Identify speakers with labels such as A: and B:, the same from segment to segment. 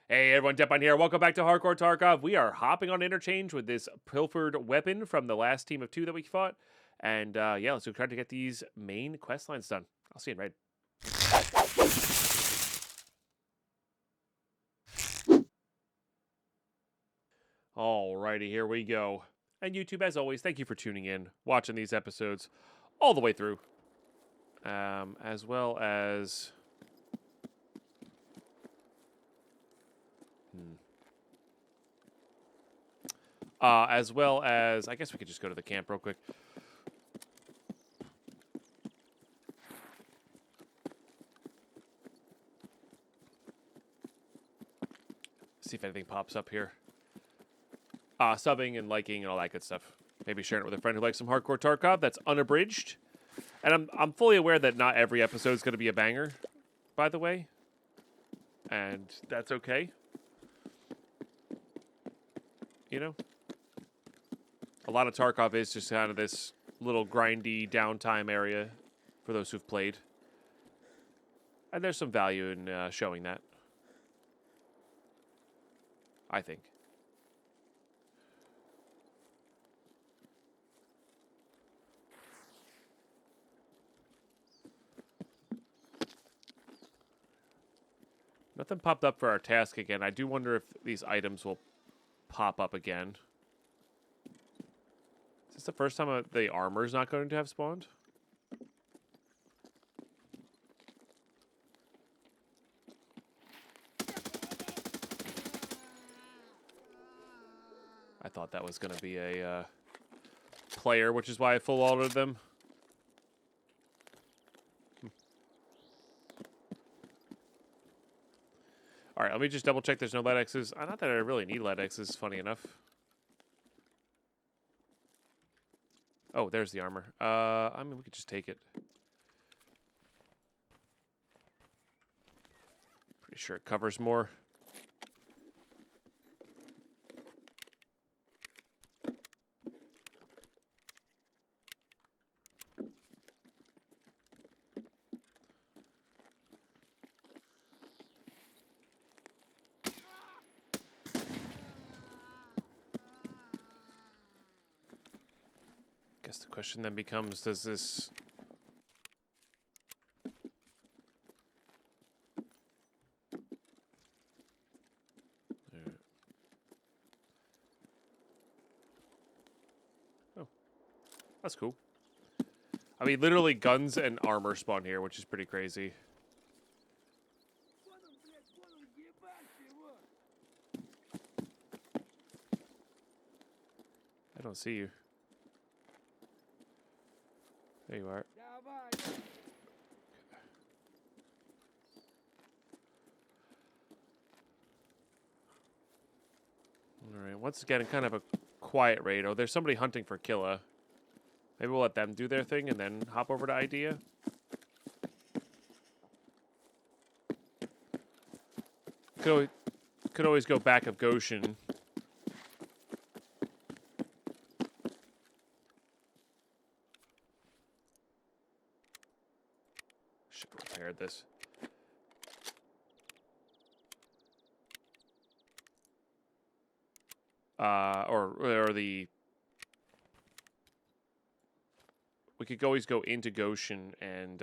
A: Hey everyone, Deadpine here. Welcome back to Hardcore Tarkov. We are hopping on interchange with this pilfered weapon from the last team of 2 that we fought. And yeah, let's go try to get these main quest lines done. I'll see you in raid. Alrighty, here we go. And YouTube, as always, thank you for tuning in, watching these episodes all the way through. As well as... I guess we could just go to the camp real quick. See if anything pops up here. Subbing and liking and all that good stuff. Maybe sharing it with a friend who likes some Hardcore Tarkov that's unabridged. And I'm fully aware that not every episode is going to be a banger, by the way. And that's okay. You know? A lot of Tarkov is just kind of this little grindy downtime area for those who've played. And there's some value in showing that. I think. Nothing popped up for our task again. I do wonder if these items will pop up again. Is this the first time the armor's not going to have spawned? I thought that was going to be a player, which is why I full altered them. All right, let me just double check there's no lead X's. Not that I really need lead X's, funny enough. Oh, there's the armor. I mean, we could just take it. Pretty sure it covers more. Guess the question then becomes, does this... Oh, that's cool. I mean, literally guns and armor spawn here, which is pretty crazy. I don't see you. There you are. Alright, once again, kind of a quiet raid. Oh, there's somebody hunting for Killa. Maybe we'll let them do their thing and then hop over to Idea. Could always go back of Goshen. Should have repaired this. Or the... We could always go into Goshen and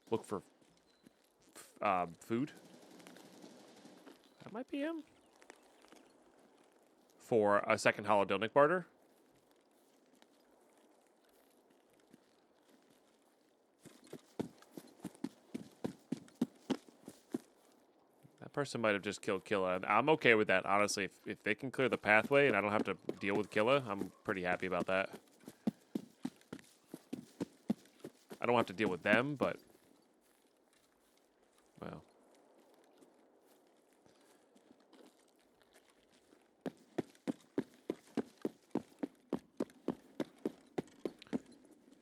A: look for food. That might be him. For a second holodilnic barter. That person might have just killed Killa. I'm okay with that, honestly. If they can clear the pathway and I don't have to deal with Killa, I'm pretty happy about that. I don't have to deal with them, but... Well...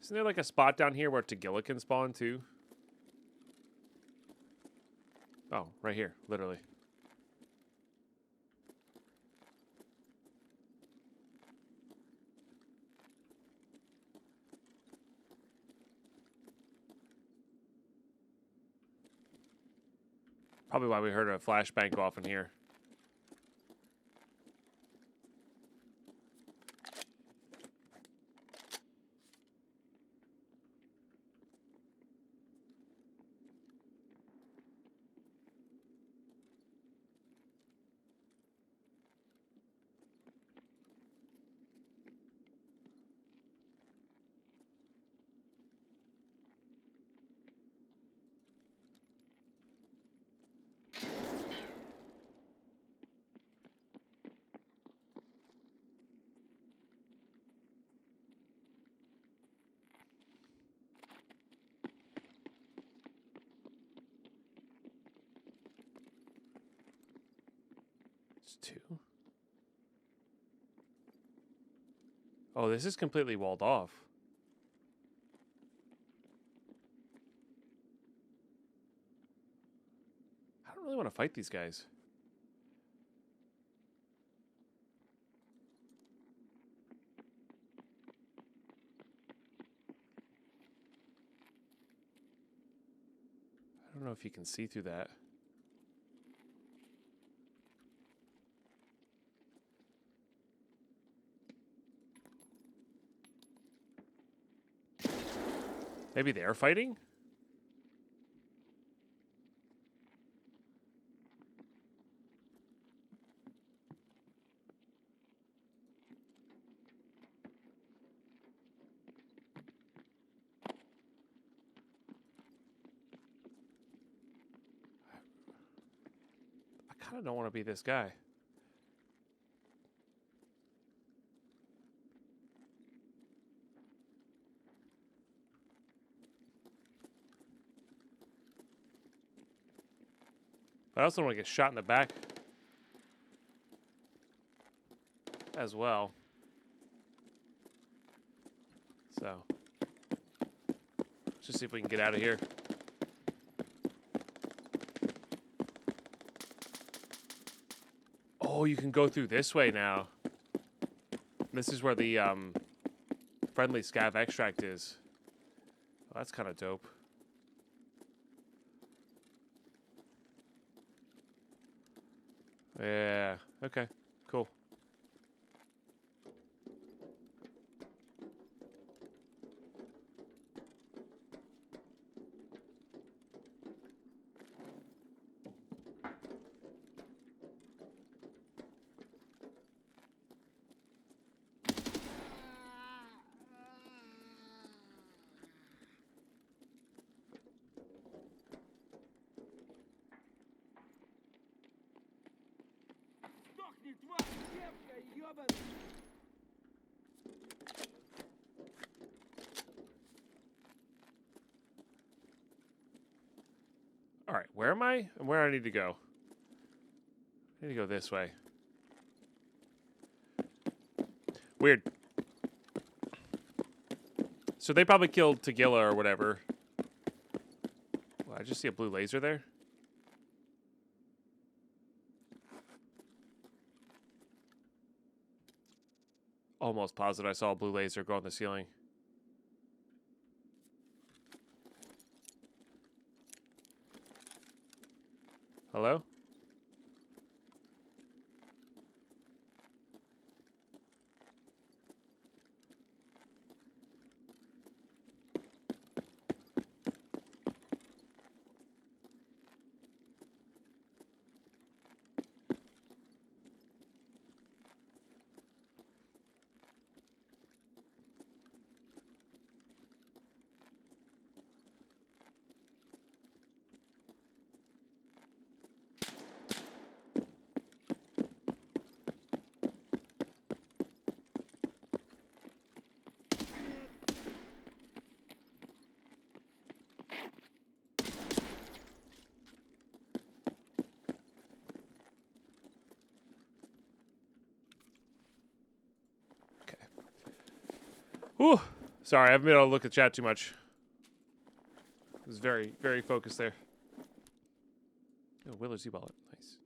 A: Isn't there like a spot down here where Tagilla can spawn too? Oh, right here, literally. Probably why we heard a flashbang go off in here. It's 2. Oh, this is completely walled off. I don't really want to fight these guys. I don't know if you can see through that. Maybe they're fighting? I kind of don't want to be this guy. But I also don't want to get shot in the back as well. So, let's just see if we can get out of here. Oh, you can go through this way now. This is where the friendly scav extract is. Oh, that's kind of dope. Yeah, okay, cool. All right, where am I? And where I need to go? I need to go this way. Weird. So they probably killed Tagilla or whatever. Well, I just see a blue laser there. Almost positive I saw a blue laser go on the ceiling. Hello? Whew. Sorry, I haven't been able to look at chat too much. I was very, very focused there. Oh, Willer's E-wallet. Nice.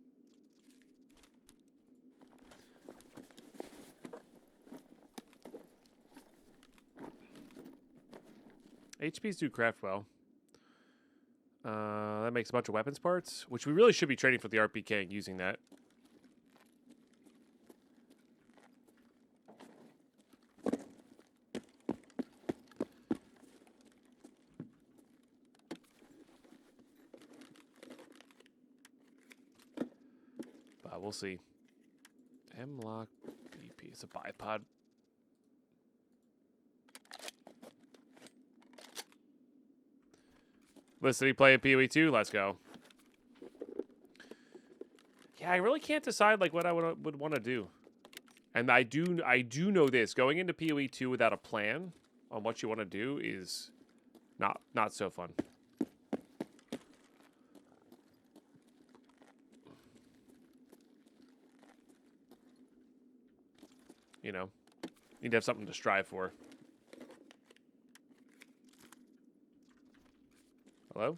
A: HPs do craft well. That makes a bunch of weapons parts, which we really should be trading for the RPK and using that. But we'll see. M-Lock BP. It's a bipod. Listen, he play a PoE 2? Let's go. Yeah, I really can't decide like what I would want to do. And I do know this. Going into PoE 2 without a plan on what you want to do is not so fun. You know, you need to have something to strive for. Hello?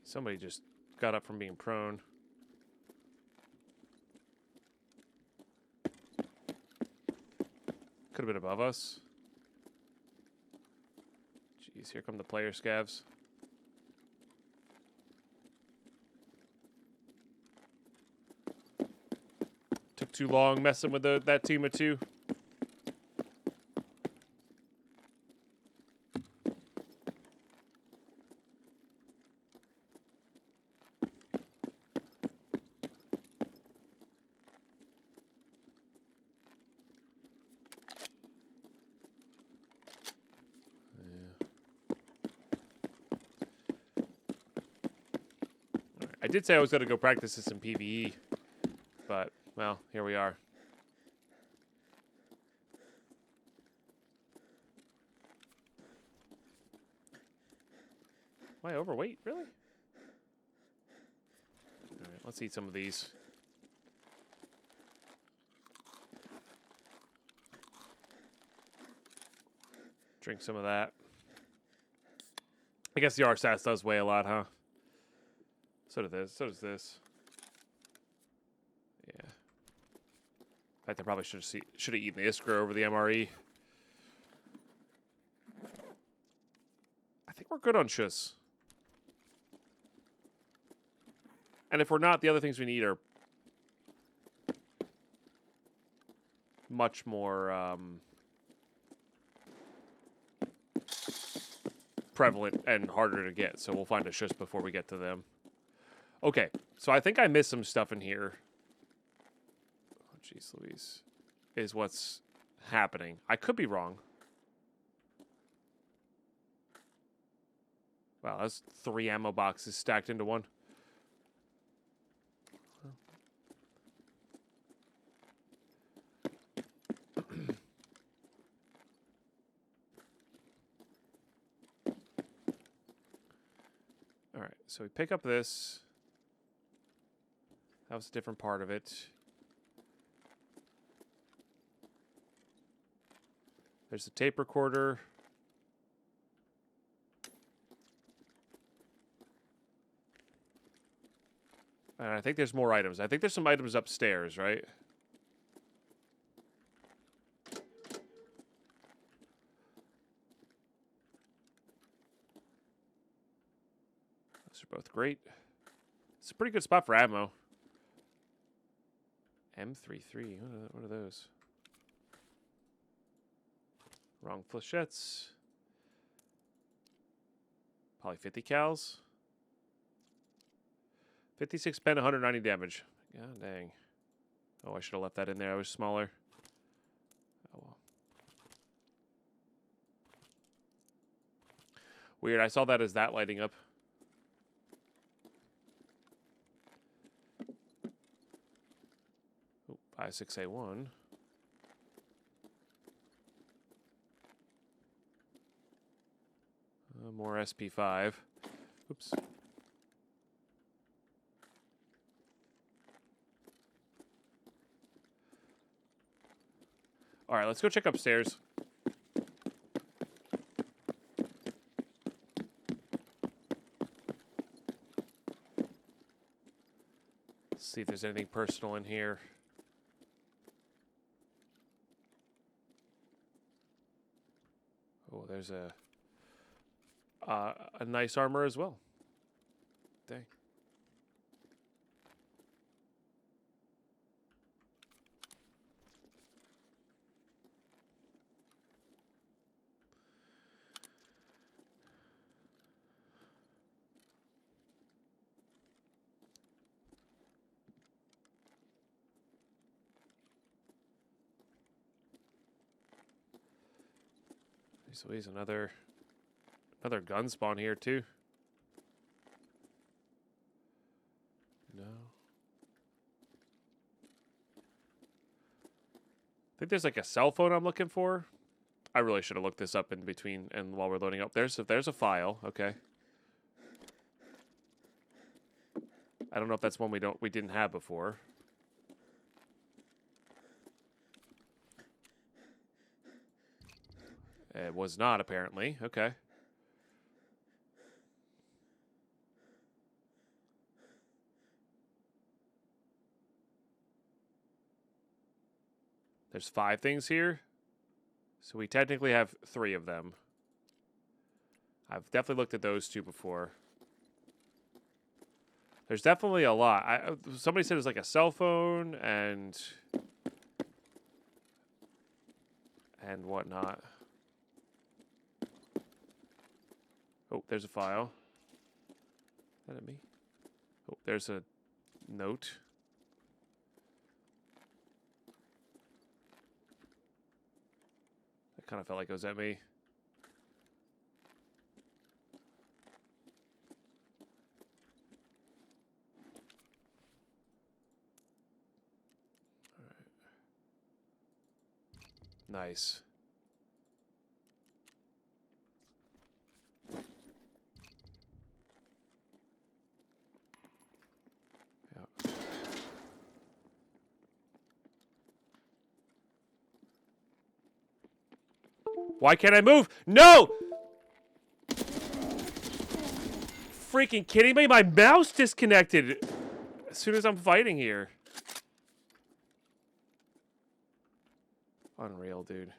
A: Somebody just got up from being prone. Could have been above us. Jeez, here come the player scavs. Took too long messing with that team of two. I did say I was going to go practice this in PvE, but, well, here we are. Am I overweight? Really? All right, let's eat some of these. Drink some of that. I guess the RSAS does weigh a lot, huh? So does this. So does this. Yeah. In fact, I probably should have eaten the Iskra over the MRE. I think we're good on Shus. And if we're not, the other things we need are much more prevalent and harder to get. So we'll find a Shus before we get to them. Okay, so I think I missed some stuff in here. Oh, jeez Louise. Is what's happening. I could be wrong. Wow, that's 3 ammo boxes stacked into one. All right, so we pick up this. That was a different part of it. There's the tape recorder. And I think there's more items. I think there's some items upstairs, right? Those are both great. It's a pretty good spot for ammo. M33. What are those? Wrong flechettes. Probably 50 cals. 56 pen, 190 damage. God dang. Oh, I should have left that in there. I was smaller. Oh, well. Weird. I saw that as that lighting up. Oh, 56A1. More SP5. Oops. All right, let's go check upstairs. See if there's anything personal in here. Oh, there's a nice armor as well. Dang. So he's another gun spawn here too. No. I think there's like a cell phone I'm looking for. I really should have looked this up in between and while we're loading up. There's a file. Okay. I don't know if that's one we didn't have before. It was not, apparently. Okay. There's 5 things here. So we technically have 3 of them. I've definitely looked at those 2 before. There's definitely a lot. Somebody said it was like a cell phone and whatnot. Oh, there's a file. Is that at me? Oh, there's a note. I kind of felt like it was at me. All right. Nice. Why can't I move? No! Freaking kidding me? My mouse disconnected as soon as I'm fighting here. Unreal, dude.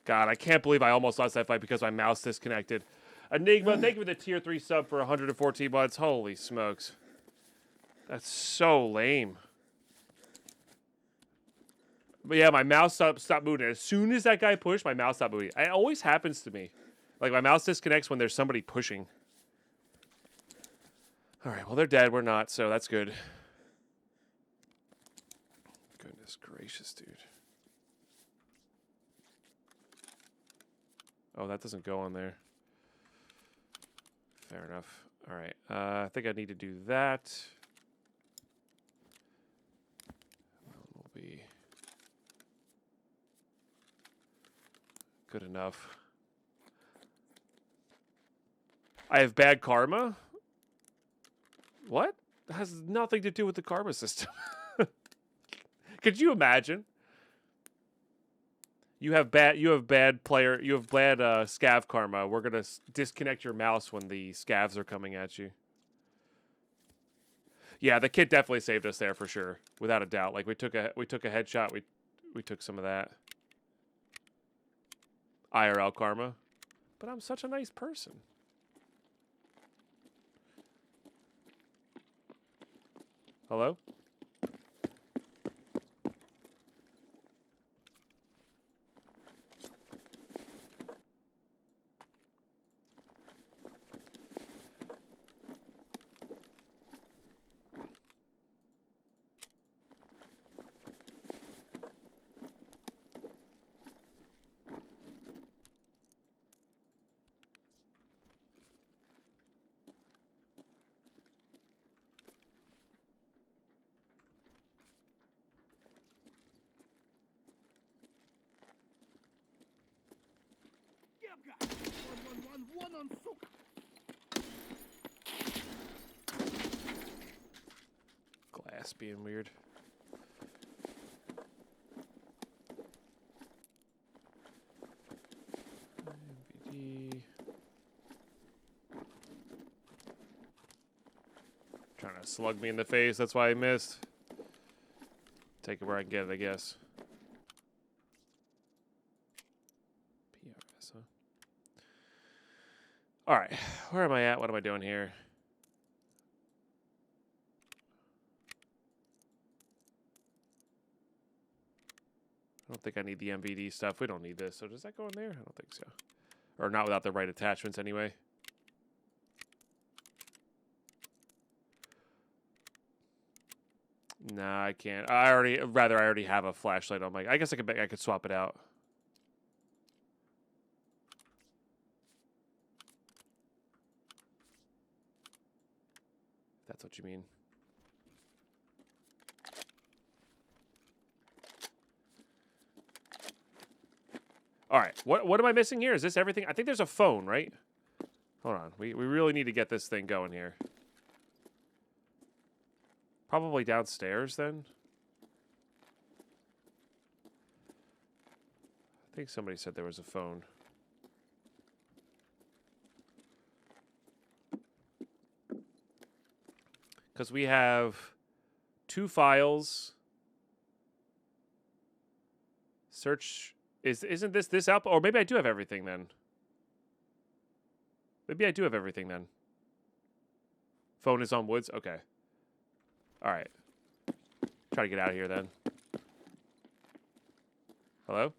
A: God, I can't believe I almost lost that fight because my mouse disconnected. Enigma, thank you for the tier 3 sub for 114 months. Holy smokes. That's so lame. But yeah, my mouse stopped moving. As soon as that guy pushed, my mouse stopped moving. It always happens to me. Like, my mouse disconnects when there's somebody pushing. All right, well, they're dead. We're not, so that's good. Goodness gracious, dude. Oh, that doesn't go on there. Fair enough. All right. I think I need to do that. Will be good enough. I have bad karma? What? That has nothing to do with the karma system. Could you imagine? You have bad scav karma. We're gonna disconnect your mouse when the scavs are coming at you. Yeah, the kit definitely saved us there for sure, without a doubt. Like we took a headshot. We took some of that IRL karma. But I'm such a nice person. Hello? OBS being weird. MVD. Trying to slug me in the face, that's why I missed. Take it where I can get it, I guess. PRS, huh? Alright, where am I at? What am I doing here? I don't think I need the MVD stuff. We don't need this. So does that go in there? I don't think so. Or not without the right attachments anyway. Nah, I can't. I already have a flashlight on my. I guess I could swap it out. If that's what you mean. All right. What am I missing here? Is this everything? I think there's a phone, right? Hold on. We really need to get this thing going here. Probably downstairs then. I think somebody said there was a phone. Because we have 2 files. Search. Isn't this out? Or maybe I do have everything then. Maybe I do have everything then. Phone is on woods? Okay. All right. Try to get out of here then. Hello?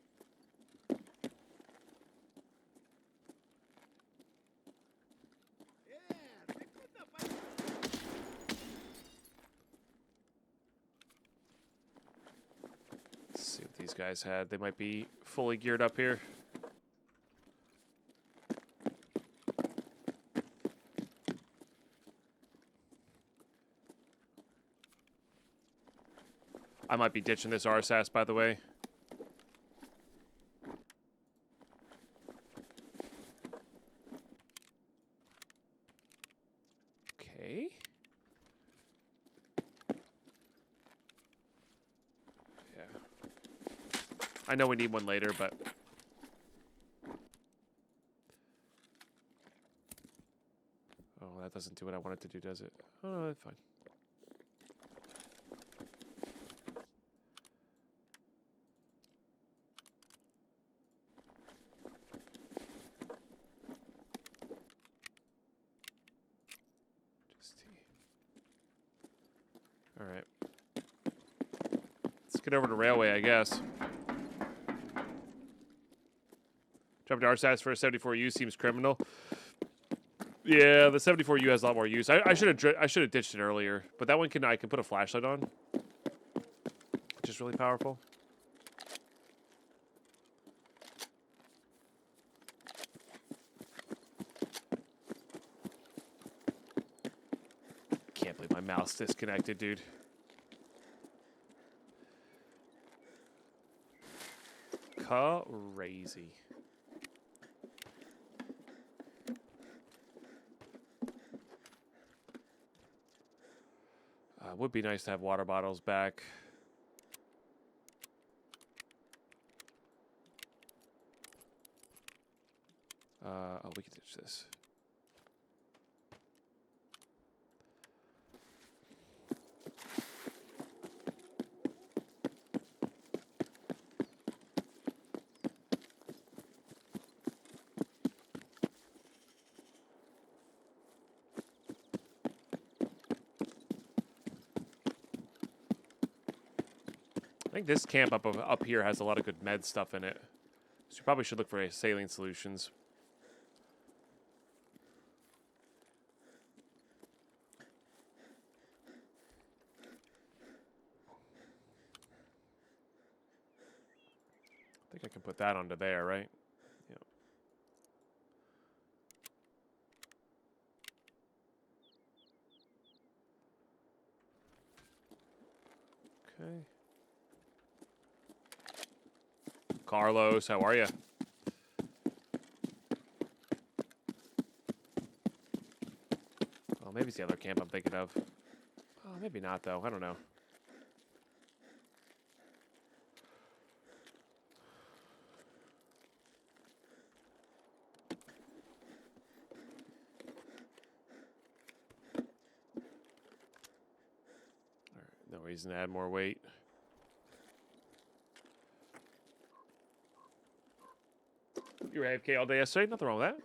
A: Let's see what these guys had. They might be fully geared up here. I might be ditching this RSAS, by the way. Okay. Yeah. I know we need one later, but... Oh, that doesn't do what I want it to do, does it? Oh, that's fine. All right. Let's get over to railway, I guess. Jump to RSAS for a 74U seems criminal. Yeah, the 74U has a lot more use. I should have ditched it earlier, but that one I can put a flashlight on, which is really powerful. Can't believe my mouse disconnected, dude. Crazy. Would be nice to have water bottles back. Oh, we can ditch this. I think this camp up here has a lot of good med stuff in it. So you probably should look for saline solutions. I think I can put that onto there, right? Yep. Okay. Carlos, how are you? Oh, maybe it's the other camp I'm thinking of. Oh, maybe not, though. I don't know. reason to add more weight. You were AFK all day yesterday? Nothing wrong with that.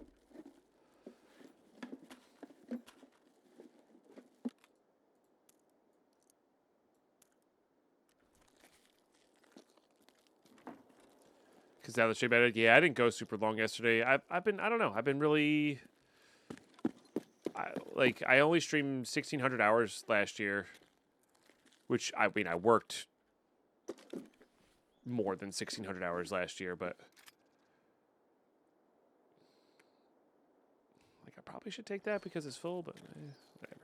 A: Because now the stream edited. Yeah, I didn't go super long yesterday. I've been, I don't know. I've been really, I only streamed 1,600 hours last year. Which, I mean, I worked more than 1,600 hours last year, but like I probably should take that because it's full, but whatever.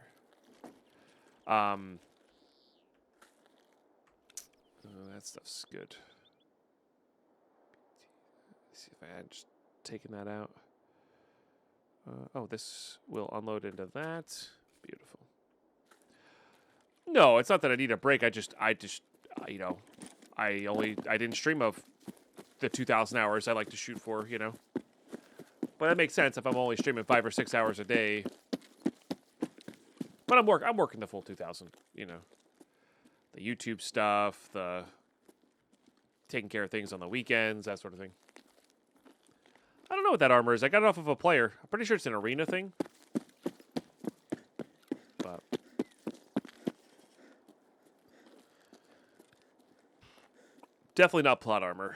A: That stuff's good. Let's see if I had just taken that out. Oh, this will unload into that. Beautiful. No, it's not that I need a break. I just, you know, I didn't stream of the 2,000 hours I like to shoot for, you know. But that makes sense if I'm only streaming 5 or 6 hours a day. But I'm working the full 2,000, you know. The YouTube stuff, the taking care of things on the weekends, that sort of thing. I don't know what that armor is. I got it off of a player. I'm pretty sure it's an arena thing. But definitely not plot armor.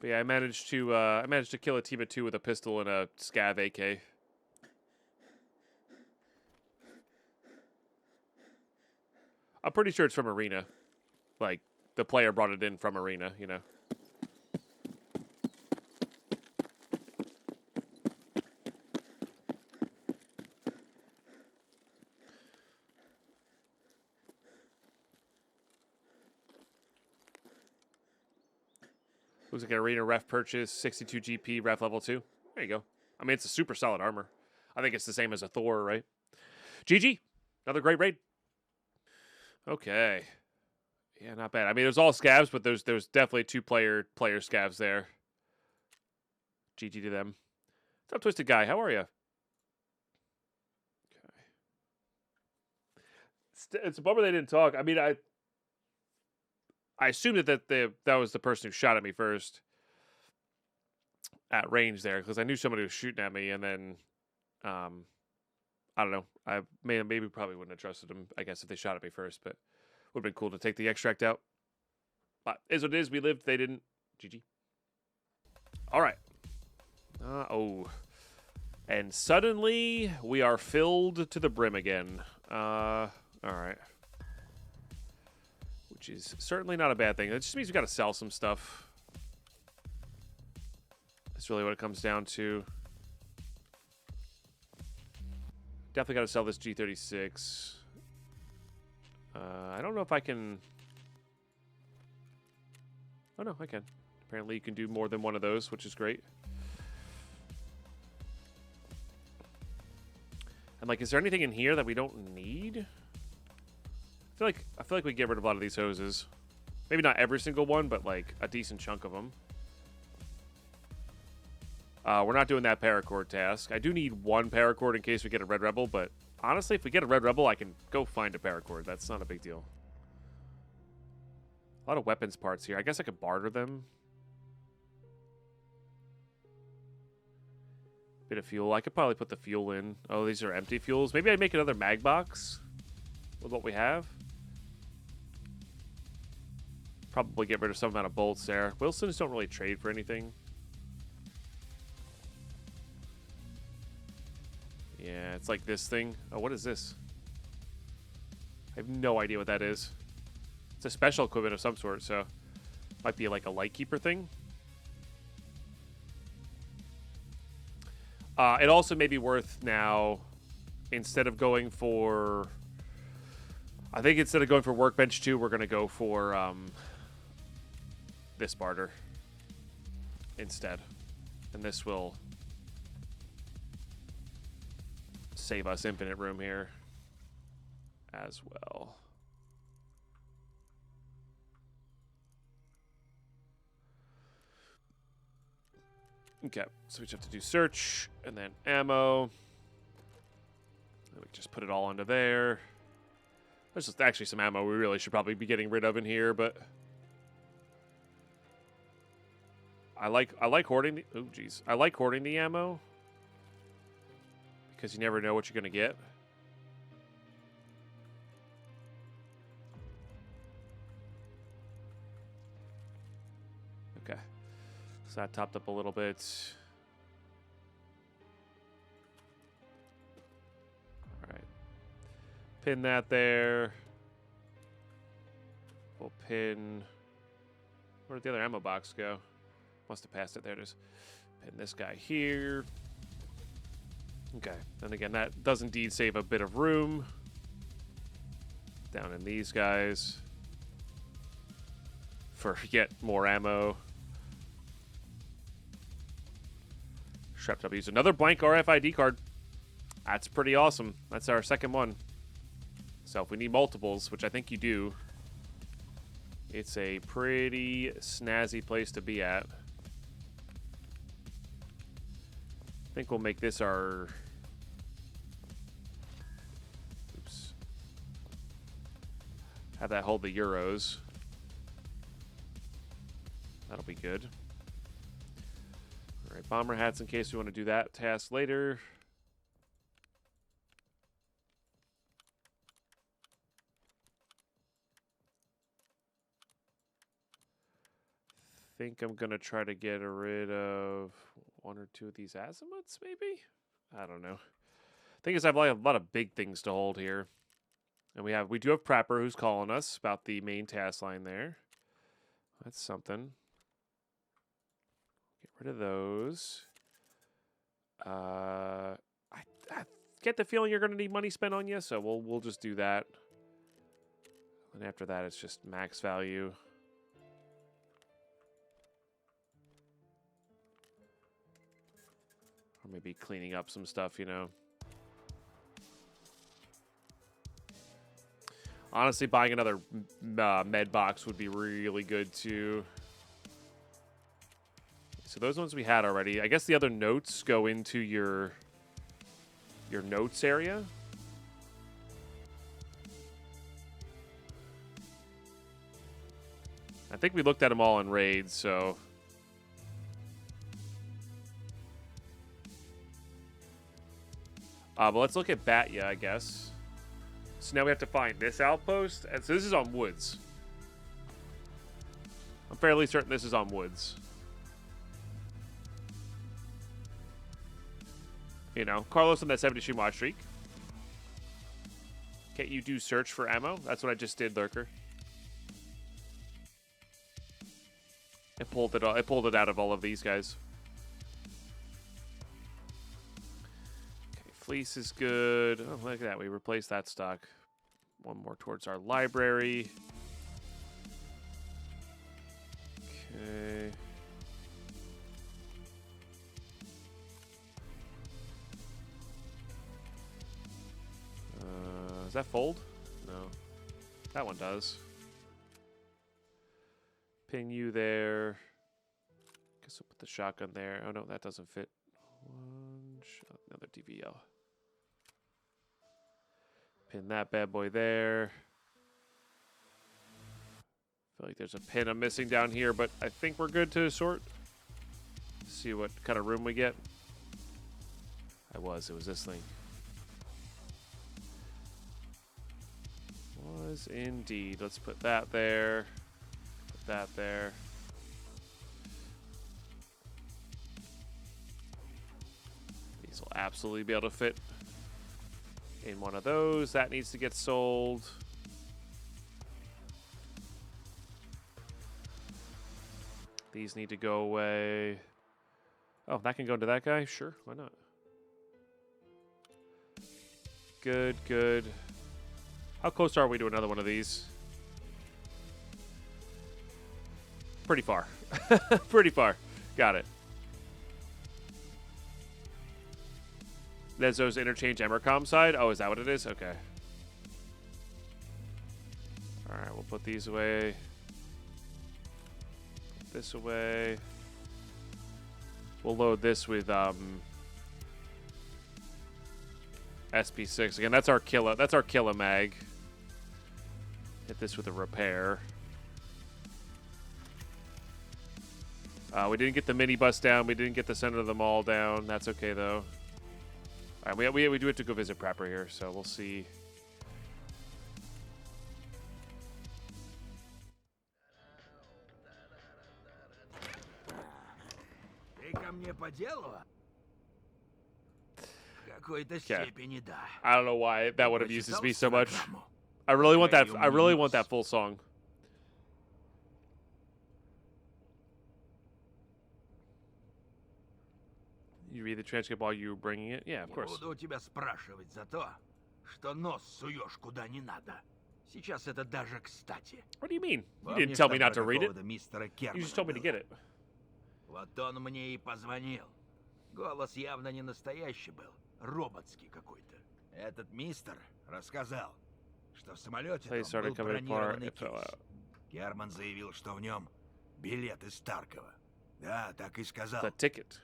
A: But yeah, I managed to kill a team of 2 with a pistol and a scav AK. I'm pretty sure it's from arena. Like the player brought it in from arena, you know. Looks like an arena ref purchase, 62 GP, ref level 2. There you go. I mean, it's a super solid armor. I think it's the same as a Thor, right? GG. Another great raid. Okay. Yeah, not bad. I mean, there's all scavs, but there's definitely 2 player scavs there. GG to them. What's up, Twisted Guy? How are you? Okay. It's a bummer they didn't talk. I mean, I assumed that was the person who shot at me first at range there, because I knew somebody was shooting at me, and then I don't know. I maybe probably wouldn't have trusted them, I guess, if they shot at me first, but would have been cool to take the extract out. But is what it is. We lived. They didn't. GG. All right. Oh. And suddenly we are filled to the brim again. All right. Which is certainly not a bad thing. It just means we got to sell some stuff. That's really what it comes down to. Definitely got to sell this G36. I don't know if I can... Oh, no, I can. Apparently you can do more than one of those, which is great. And, like, is there anything in here that we don't need? I feel like we get rid of a lot of these hoses. Maybe not every single one, but, like, a decent chunk of them. We're not doing that paracord task. I do need 1 paracord in case we get a Red Rebel, but honestly, if we get a Red Rebel, I can go find a paracord. That's not a big deal. A lot of weapons parts here. I guess I could barter them. Bit of fuel. I could probably put the fuel in. Oh, these are empty fuels. Maybe I'd make another mag box with what we have. Probably get rid of some amount of bolts there. Wilsons don't really trade for anything. Yeah, it's like this thing. Oh, what is this? I have no idea what that is. It's a special equipment of some sort, so might be like a Lightkeeper thing. It also may be worth now, instead of going for... I think instead of going for Workbench 2, we're going to go for this barter instead. And this will save us infinite room here as well. Okay, so we just have to do search and then ammo. And we just put it all into there. There's just actually some ammo we really should probably be getting rid of in here, but I like hoarding the I like hoarding the ammo because you never know what you're gonna get. Okay, so that topped up a little bit. All right, pin that there. We'll pin. Where did the other ammo box go? Must have passed it. There it is. Pin this guy here. Okay, and again, that does indeed save a bit of room. Down in these guys. For yet more ammo. Strapped up. Use another blank RFID card. That's pretty awesome. That's our second one. So if we need multiples, which I think you do, it's a pretty snazzy place to be at. I think we'll make this our... Oops. Have that hold the euros. That'll be good. All right, bomber hats in case we want to do that task later. I think I'm going to try to get rid of one or two of these azimuths, maybe? I don't know. Thing is, I have like a lot of big things to hold here. And we do have Prepper who's calling us about the main task line there. That's something. Get rid of those. I get the feeling you're going to need money spent on you, so we'll just do that. And after that, it's just max value. Or maybe cleaning up some stuff, you know. Honestly, buying another med box would be really good, too. So those ones we had already. I guess the other notes go into your notes area. I think we looked at them all in raids, so... But let's look at Batya, I guess. So now we have to find this outpost. And so this is on woods. I'm fairly certain this is on woods. You know, Carlos on that 70 watch streak. Can't you do search for ammo? That's what I just did, Lurker. It pulled it out of all of these guys. Okay, fleece is good. Oh, look at that. We replaced that stock. One more towards our library. Okay. Does that fold? No. That one does. Ping you there. Guess we'll put the shotgun there. Oh no, that doesn't fit. One shot, another DVL. Pin that bad boy there. Feel like there's a pin I'm missing down here, but I think we're good to sort. See what kind of room we get. It was this thing. Was indeed. Let's put that there. Put that there. These will absolutely be able to fit in one of those. That needs to get sold. These need to go away. Oh, that can go into that guy? Sure, why not? Good, good. How close are we to another one of these? Pretty far. Pretty far. Got it. There's those interchange Emercom side. Oh, is that what it is? Okay. All right, we'll put these away. Put this away. We'll load this with SP6 again. That's our killer. That's our killer mag. Hit this with a repair. We didn't get the minibus down. We didn't get the center of the mall down. That's okay though. All right, we do have to go visit Prepper here, so we'll see. Okay. I don't know why that would have uses me so much. I really want that. I really want that full song. You read the transcript while you were bringing it? Yeah, of course. What do you mean? You didn't tell me not to read it. You just told me to get it.
B: Вот он мне и позвонил. Голос явно не настоящий был, роботский какой-то. Этот мистер рассказал, что в самолете был бронированный кейс. Герман заявил, что в нем билет из Таркова. Да, так и сказал.
A: The ticket.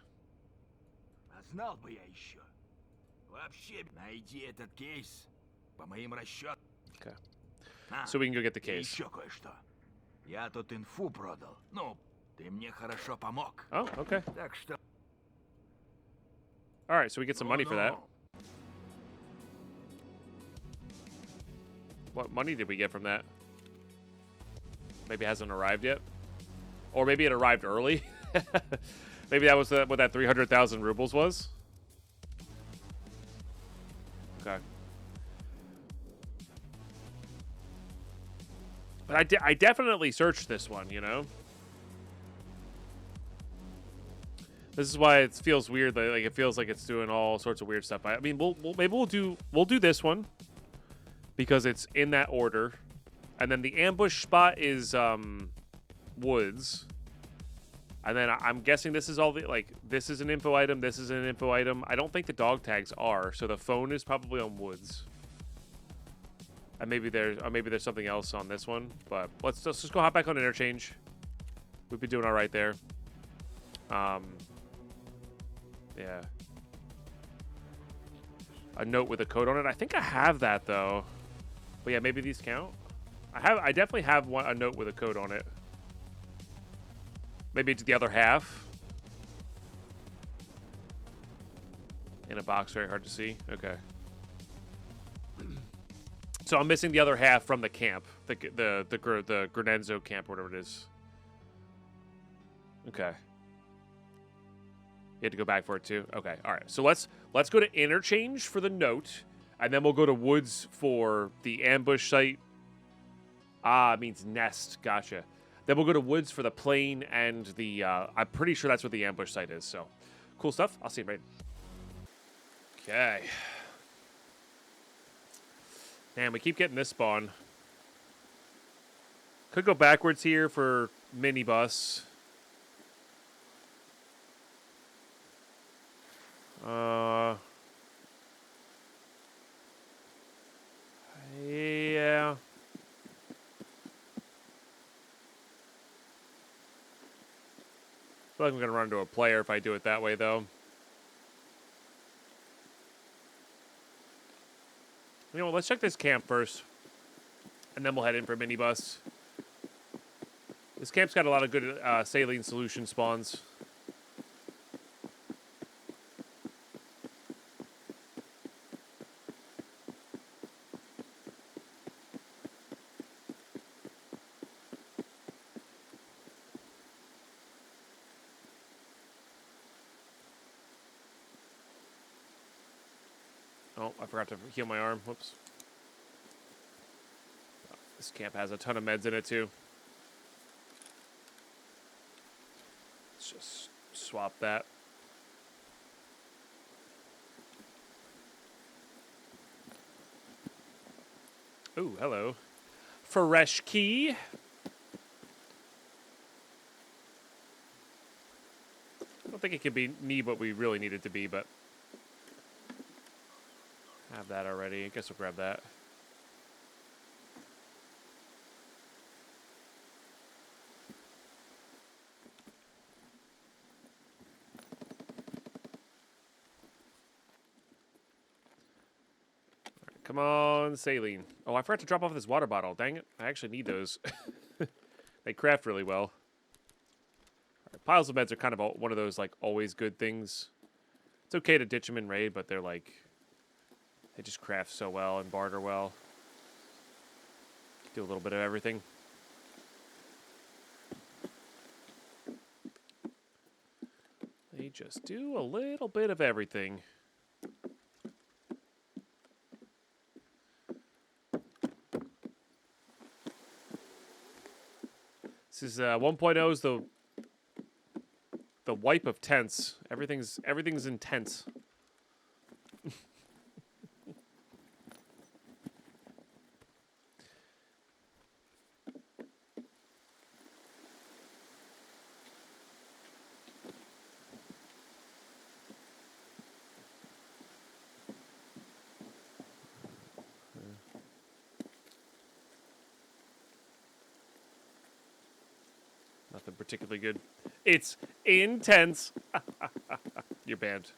B: А знал бы я еще. Вообще, найди этот кейс, по моим расчетам.
A: Okay. So we can go get the case.
B: Еще кое-что. Я тут инфу продал. Ну, ты мне хорошо помог.
A: Oh, okay.
B: Так что...
A: All right, so we get some money for that. What money did we get from that? Maybe it hasn't arrived yet, or maybe it arrived early. Maybe that was what that 300,000 rubles was. Okay. But I definitely searched this one, you know. This is why it feels weird. That, like, it feels like it's doing all sorts of weird stuff. I mean, maybe we'll do this one because it's in that order, and then the ambush spot is woods, and then I'm guessing this is all the this is an info item. This is an info item. I don't think the dog tags are, so the phone is probably on woods, and maybe there's something else on this one. But let's just go hop back on interchange. We've been doing all right there. Yeah. A note with a code on it. I think I have that though. But yeah, maybe these count. I definitely have a note with a code on it. Maybe it's the other half. In a box, very hard to see. Okay. So I'm missing the other half from the camp, the Grenenzo camp, or whatever it is. Okay. You had to go back for it too? Okay, all right. So let's go to interchange for the note, and then we'll go to woods for the ambush site. Ah, it means nest. Gotcha. Then we'll go to woods for the plane and the, I'm pretty sure that's what the ambush site is. So, cool stuff. I'll see you, right? Okay. Man, we keep getting this spawn. Could go backwards here for minibus. Yeah. I feel like I'm going to run into a player if I do it that way, though. You know what, let's check this camp first. And then we'll head in for minibus. This camp's got a lot of good saline solution spawns. Oh, I forgot to heal my arm. Whoops. This camp has a ton of meds in it, too. Let's just swap that. Ooh, hello. Fresh key. I don't think it could be what we really need it to be, but... have that already. I guess we'll grab that. Come on, saline. Oh, I forgot to drop off this water bottle. Dang it. I actually need those. They craft really well. Right, piles of meds are kind of one of those, like, always good things. It's okay to ditch them in raid, but they're, like, they just craft so well and barter well. Do a little bit of everything. They just do a little bit of everything. This is 1.0's the wipe of tense. Everything's intense. Nothing particularly good. It's intense. You're banned.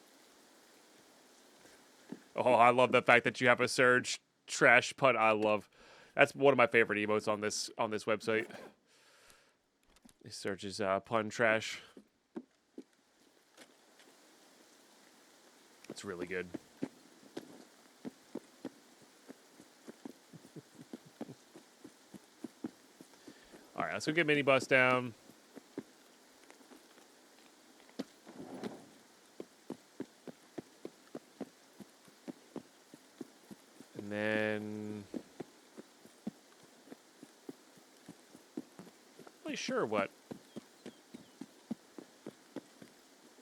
A: Oh, I love the fact that you have a surge trash pun. I love. That's one of my favorite emotes on this website. Surge's pun trash. It's really good. All right, let's go get minibus down. And then... not really sure what.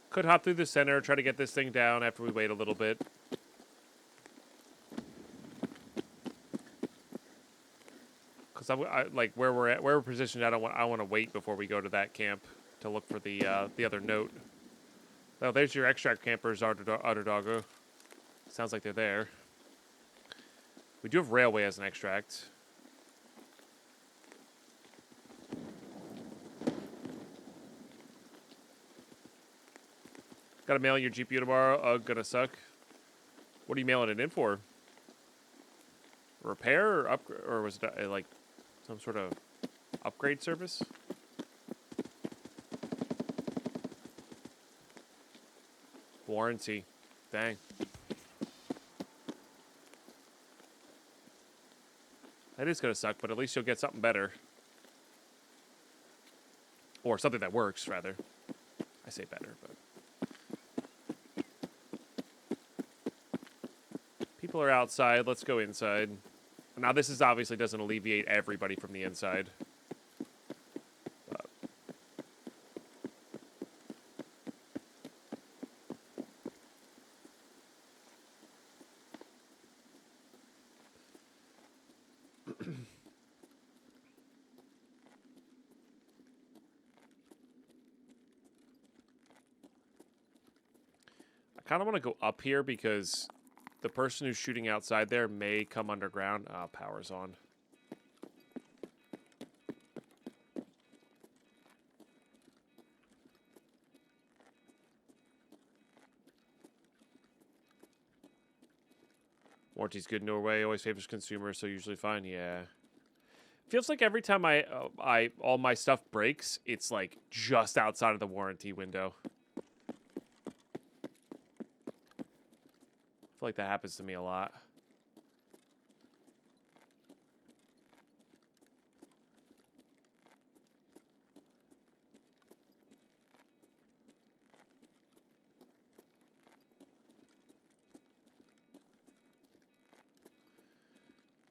A: Could hop through the center, try to get this thing down after we wait a little bit. Because I like where we're positioned. I want to wait before we go to that camp to look for the other note. Oh, there's your extract campers, Underdoggo. Sounds like they're there. We do have railway as an extract. Gotta mail your GPU tomorrow. Gonna suck. What are you mailing it in for? Repair or upgrade, or was it like some sort of upgrade service? Warranty. Dang. That is gonna suck, but at least you'll get something better. Or something that works, rather. I say better, but... people are outside. Let's go inside. Now, this is obviously doesn't alleviate everybody from the inside. But. I kind of want to go up here because the person who's shooting outside there may come underground. Ah, power's on. Warranty's good in Norway. Always favors consumers, so usually fine. Yeah. Feels like every time all my stuff breaks, it's like just outside of the warranty window. I feel like that happens to me a lot.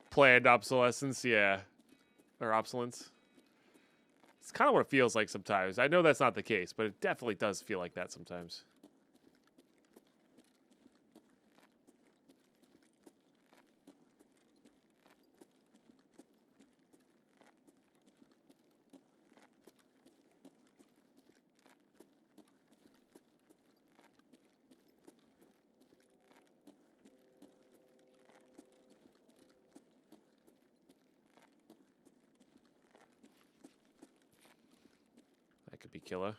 A: Planned obsolescence, yeah. Or obsolescence. It's kind of what it feels like sometimes. I know that's not the case, but it definitely does feel like that sometimes. Could be killer.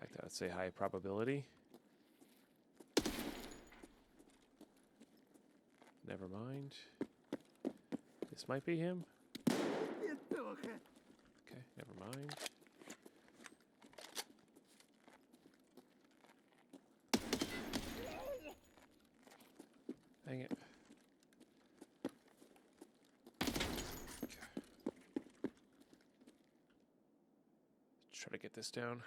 A: Packed out let's say high probability. Never mind. This might be him. Okay, never mind. Dang it. Okay. Try to get this down.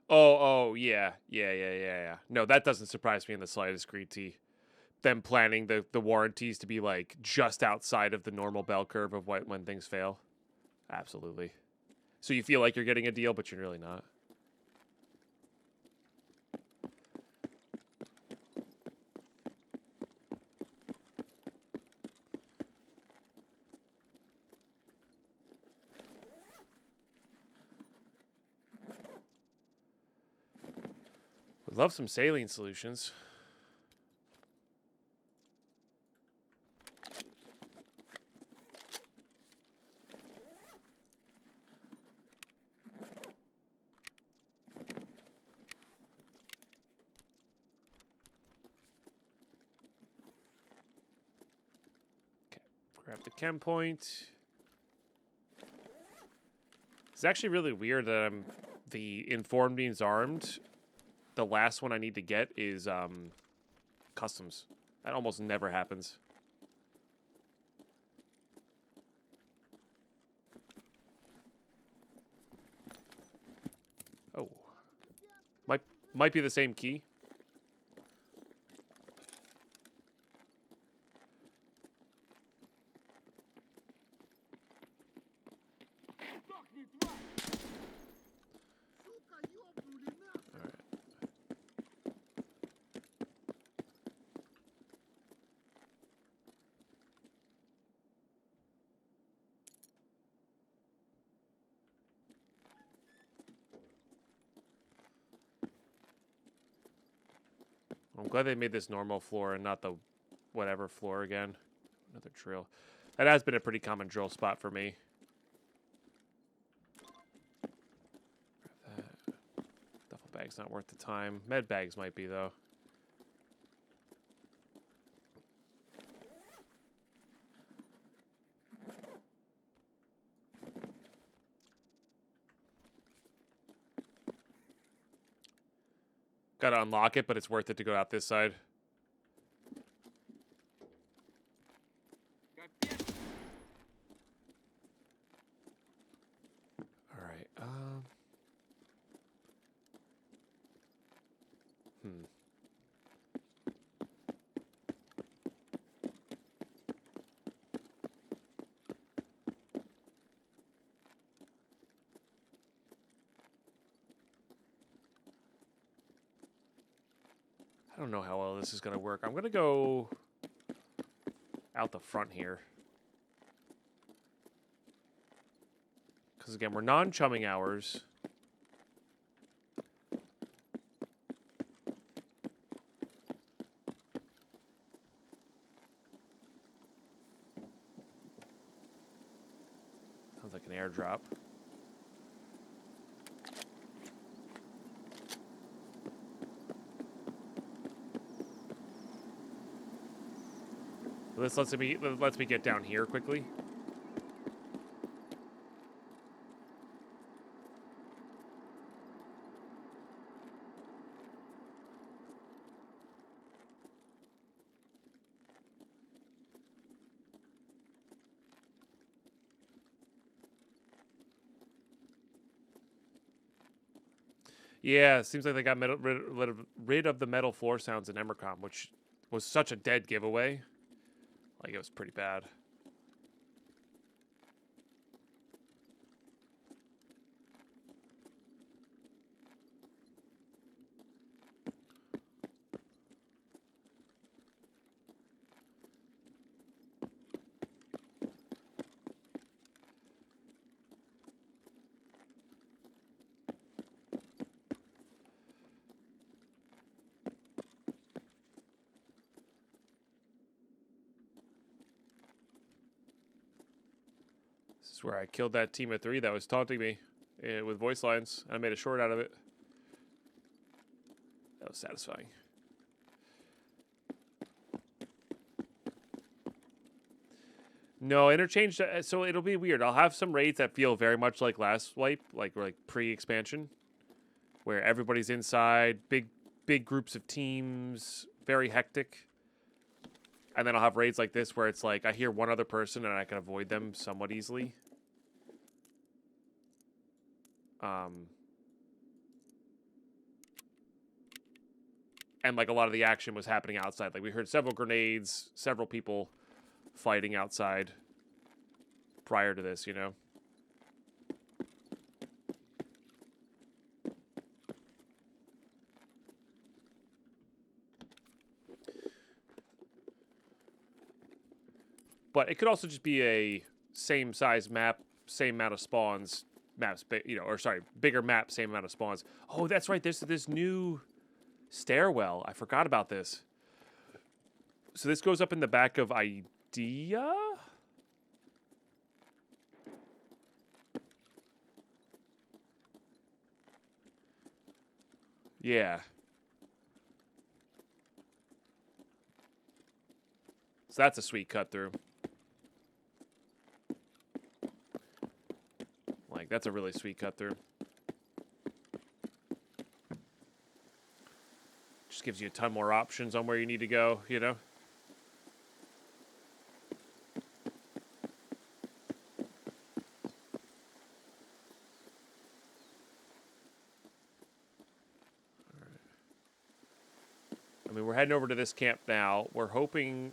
A: Oh, yeah. No, that doesn't surprise me in the slightest, Green Tea. Them planning the warranties to be like just outside of the normal bell curve of when things fail. Absolutely. So you feel like you're getting a deal, but you're really not. Would love some saline solutions. Grab the chem point. It's actually really weird that the informed means armed. The last one I need to get is customs. That almost never happens. Oh. Might be the same key. I'm glad they made this normal floor and not the whatever floor again. Another drill. That has been a pretty common drill spot for me. Grab that. Duffel bag's not worth the time. Med bags might be, though. Gotta unlock it, but it's worth it to go out this side. Alright, I don't know how well this is going to work. I'm going to go out the front here. Because, again, we're non-chumming hours. Sounds like an airdrop. This lets me get down here quickly. Yeah, it seems like they got rid of the metal floor sounds in Emercom, which was such a dead giveaway. Like, it was pretty bad. Swear I killed that team of 3 that was taunting me with voice lines. I made a short out of it. That was satisfying. No, interchange, so it'll be weird. I'll have some raids that feel very much like last wipe, like pre-expansion, where everybody's inside, big groups of teams, very hectic. And then I'll have raids like this where it's like I hear one other person and I can avoid them somewhat easily. And like a lot of the action was happening outside. Like we heard several grenades, several people fighting outside prior to this, you know? But it could also just be a same size map, same amount of spawns, bigger map, same amount of spawns. Oh, that's right. There's this new stairwell. I forgot about this. So this goes up in the back of Idea? Yeah. So that's a sweet cut through. Like, that's a really sweet cut through. Just gives you a ton more options on where you need to go, you know? I mean, we're heading over to this camp now. We're hoping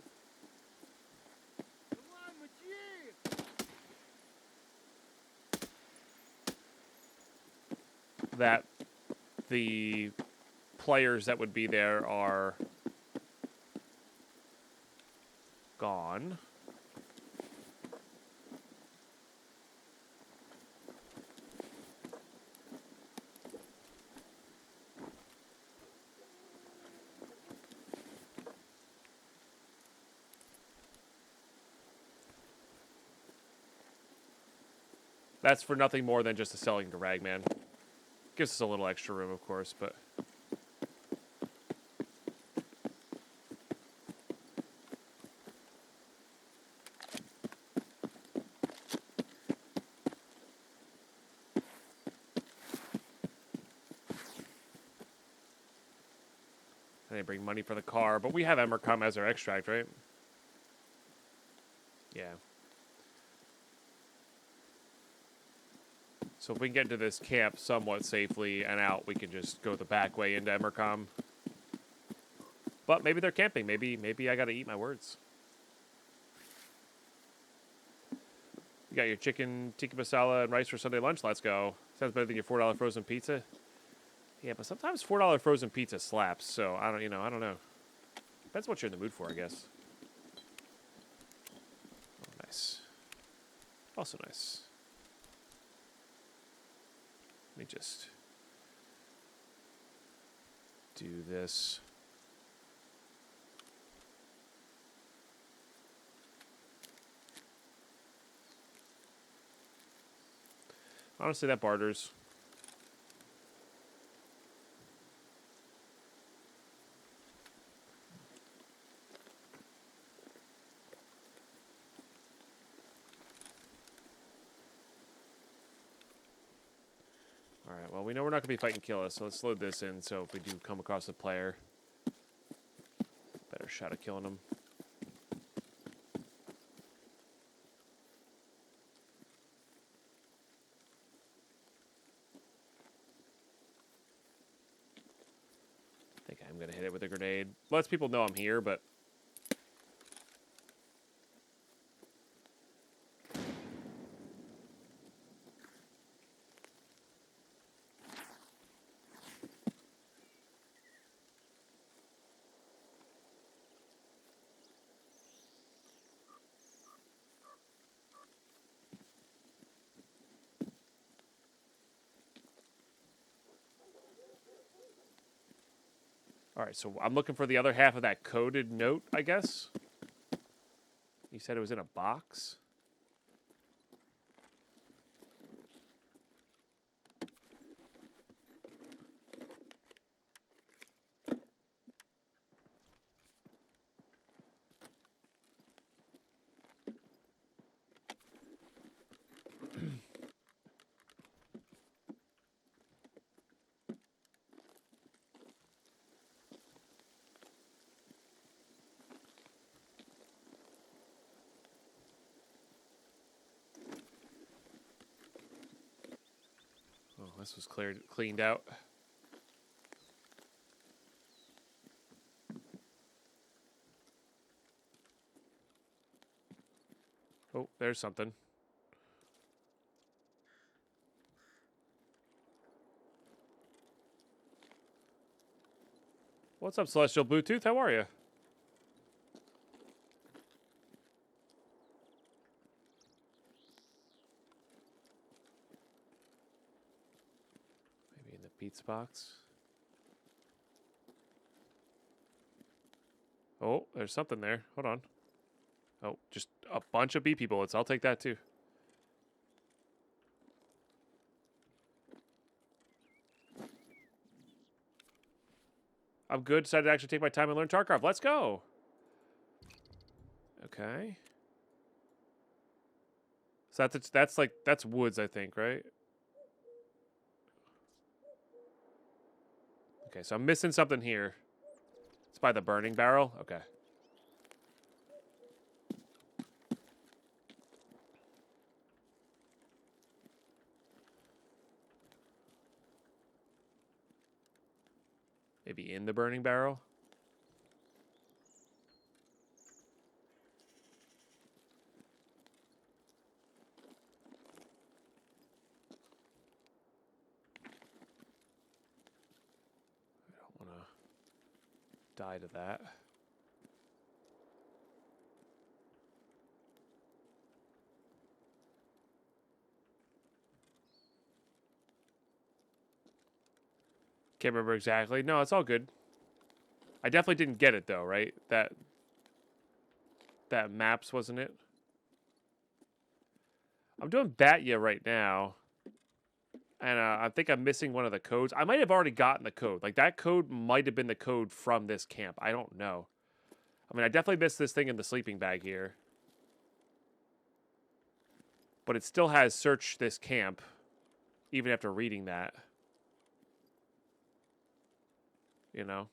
A: that the players that would be there are gone. That's for nothing more than just a selling to Ragman. Gives us a little extra room, of course, but... I didn't bring money for the car, but we have Emercom as our extract, right? Yeah. So if we can get into this camp somewhat safely and out, we can just go the back way into Emercom. But maybe they're camping. Maybe I gotta eat my words. You got your chicken tikka masala and rice for Sunday lunch. Let's go. Sounds better than your $4 frozen pizza. Yeah, but sometimes $4 frozen pizza slaps. So I don't know. Depends what you're in the mood for, I guess. Oh, nice. Also nice. Let me just do this. Honestly, that barters. Alright, well, we know we're not going to be fighting kill us, so let's load this in so if we do come across a player, better shot at killing them. I think I'm going to hit it with a grenade. Lets people know I'm here, but... All right, so I'm looking for the other half of that coded note, I guess. You said it was in a box? this was cleaned out. Oh, there's something. What's up, Celestial Bluetooth? How are you? Maybe in the pizza box. Oh, there's something there. Hold on. Oh, just a bunch of BP bullets. I'll take that too. I'm good. Decided to actually take my time and learn Tarkov. Let's go. Okay. So that's woods, I think, right? Okay, so I'm missing something here. It's by the burning barrel. Okay. Maybe in the burning barrel. I don't want to die to that. Can't remember exactly. No, it's all good. I definitely didn't get it though, right? That maps, wasn't it? I'm doing Batya right now. And I think I'm missing one of the codes. I might have already gotten the code. Like, that code might have been the code from this camp. I don't know. I mean, I definitely missed this thing in the sleeping bag here. But it still has search this camp, even after reading that. You know?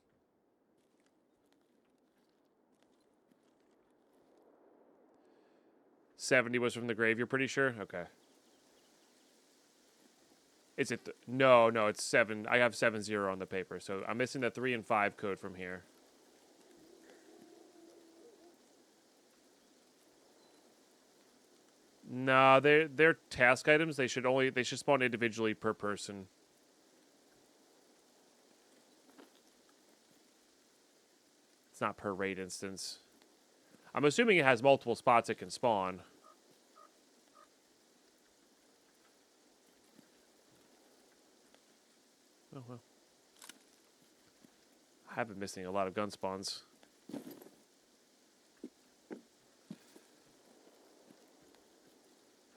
A: $70 was from the grave, you're pretty sure? Okay. Is it... No, it's 7. I have 70 on the paper, so I'm missing the 3 and 5 code from here. No, they're task items. They should spawn individually per person. It's not per raid instance. I'm assuming it has multiple spots it can spawn. Oh, well. I have been missing a lot of gun spawns.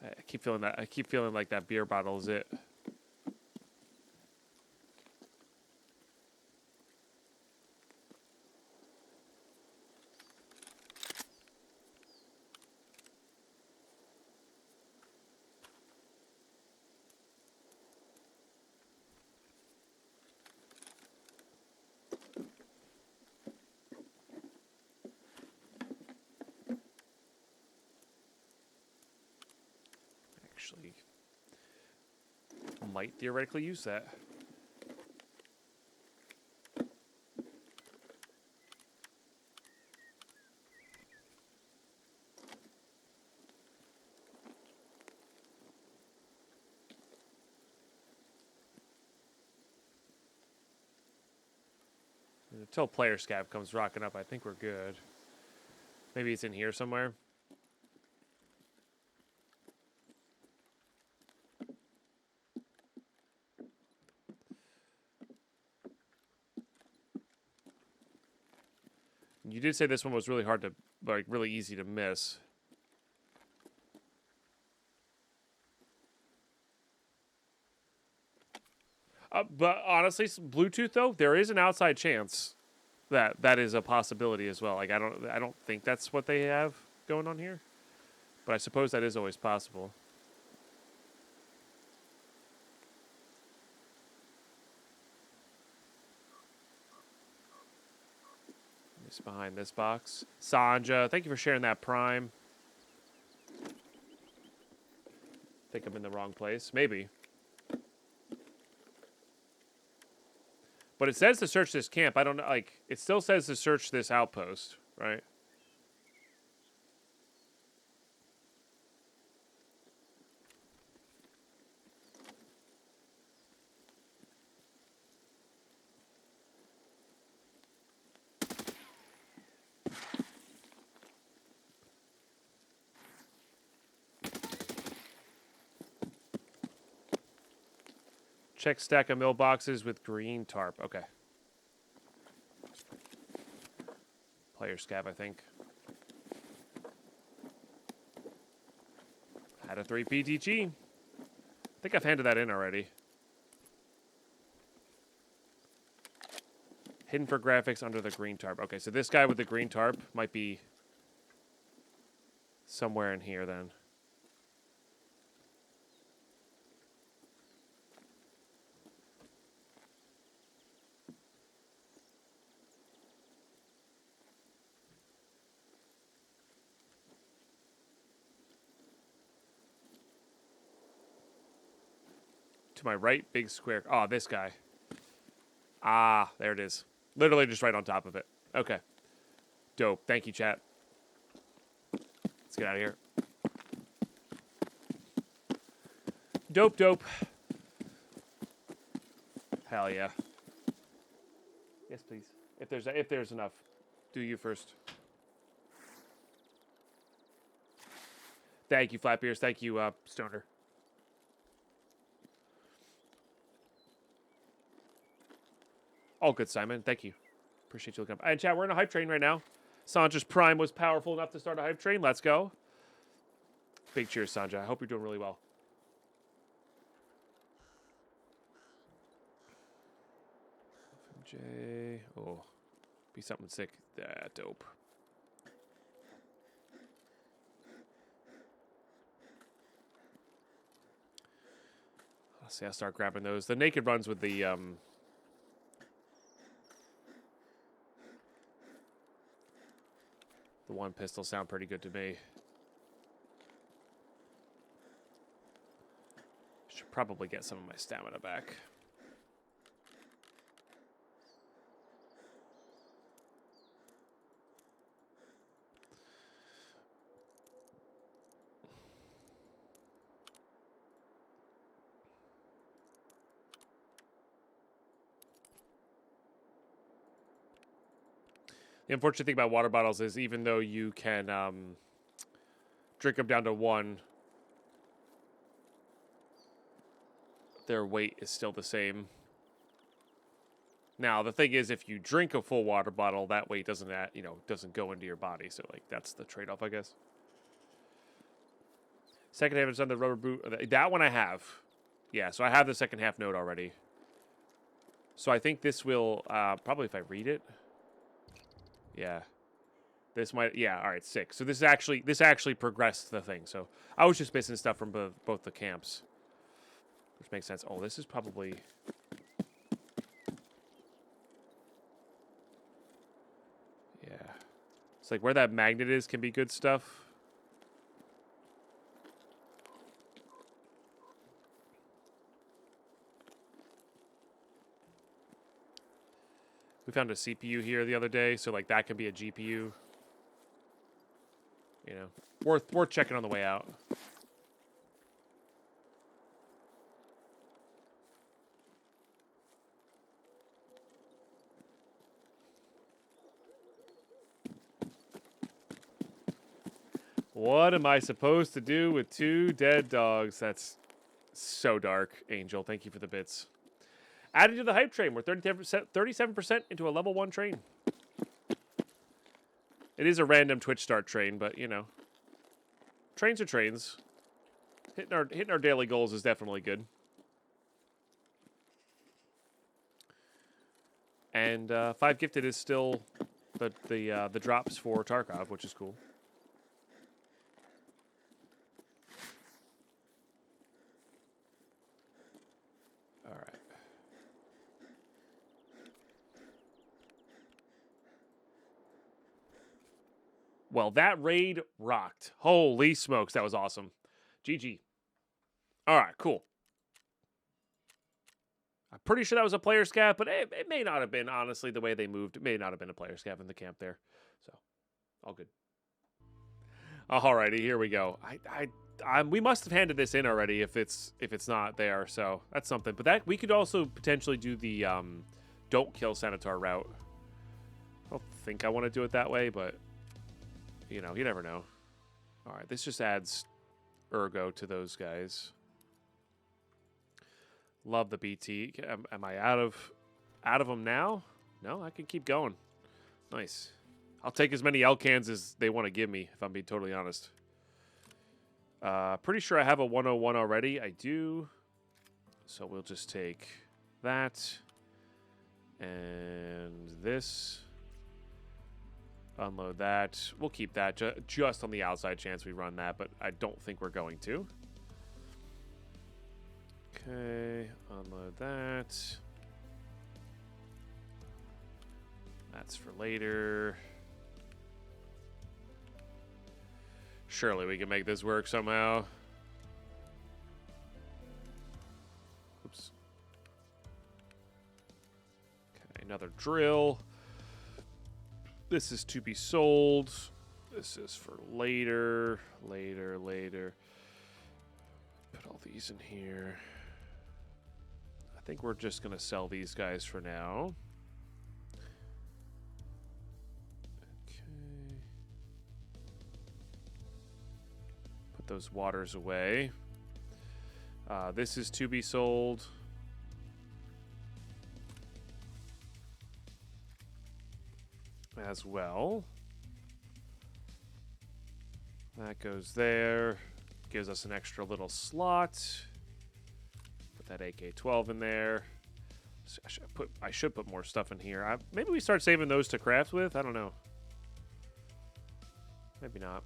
A: I keep feeling like that beer bottle is it. Actually, might theoretically use that. Until player scav comes rocking up, I think we're good. Maybe it's in here somewhere. You did say this one was really hard to, like, really easy to miss. But honestly, Bluetooth though, there is an outside chance that is a possibility as well. Like, I don't think that's what they have going on here, but I suppose that is always possible. It's behind this box. Sanja, thank you for sharing that Prime. Think I'm in the wrong place. Maybe. But it says to search this camp. I don't know. Like, it still says to search this outpost, right? Check stack of mill boxes with green tarp. Okay. Player scav, I think. Had a 3 PTG. I think I've handed that in already. Hidden for graphics under the green tarp. Okay, so this guy with the green tarp might be somewhere in here then. To my right, big square. Oh, this guy. Ah, there it is. Literally just right on top of it. Okay. Dope. Thank you, chat. Let's get out of here. Dope, dope. Hell yeah. Yes, please. If there's enough. Do you first. Thank you, Flat Beers. Thank you, Stoner. All good, Simon. Thank you. Appreciate you looking up. And chat, we're in a hype train right now. Sanja's Prime was powerful enough to start a hype train. Let's go. Big cheers, Sanja. I hope you're doing really well. FMJ. Oh. Be something sick. Dope. Let's see. I'll start grabbing those. The naked runs with the one pistol sound pretty good to me. Should probably get some of my stamina back. The unfortunate thing about water bottles is even though you can drink them down to 1, their weight is still the same. Now, the thing is, if you drink a full water bottle, that weight doesn't go into your body. So, like, that's the trade-off, I guess. Second half is on the rubber boot. That one I have. Yeah, so I have the second half note already. So I think this will, probably if I read it. Yeah. This might, yeah, all right, 6. So this actually progressed the thing. So I was just missing stuff from both the camps. Which makes sense. Oh, this is probably... Yeah. It's like where that magnet is can be good stuff. We found a CPU here the other day, so like that could be a GPU. You know, worth checking on the way out. What am I supposed to do with 2 dead dogs? That's so dark, Angel. Thank you for the bits. Added to the hype train. We're 37% into a level 1 train. It is a random Twitch start train, but, you know. Trains are trains. Hitting our daily goals is definitely good. And 5 gifted is still the drops for Tarkov, which is cool. All right. Well, that raid rocked. Holy smokes, that was awesome. GG. All right, cool. I'm pretty sure that was a player scav, but it may not have been, honestly, the way they moved. It may not have been a player scav in the camp there. So, all good. Alrighty, here we go. We must have handed this in already if it's not there, so that's something. But that we could also potentially do the don't kill Senator route. I don't think I want to do it that way, but you know, you never know. All right, this just adds ergo to those guys. Love the BT. Am I out of them now? No, I can keep going. Nice. I'll take as many L-cans as they want to give me, if I'm being totally honest. Pretty sure I have a 101 already. I do. So we'll just take that. And this. Unload that. We'll keep that just on the outside chance we run that, but I don't think we're going to. Okay. Unload that. That's for later. Surely we can make this work somehow. Oops. Okay, another drill. This is to be sold. This is for later. Later. Put all these in here. I think we're just going to sell these guys for now. Those waters away. This is to be sold. As well. That goes there. Gives us an extra little slot. Put that AK-12 in there. So I should put more stuff in here. Maybe we start saving those to craft with? I don't know. Maybe not.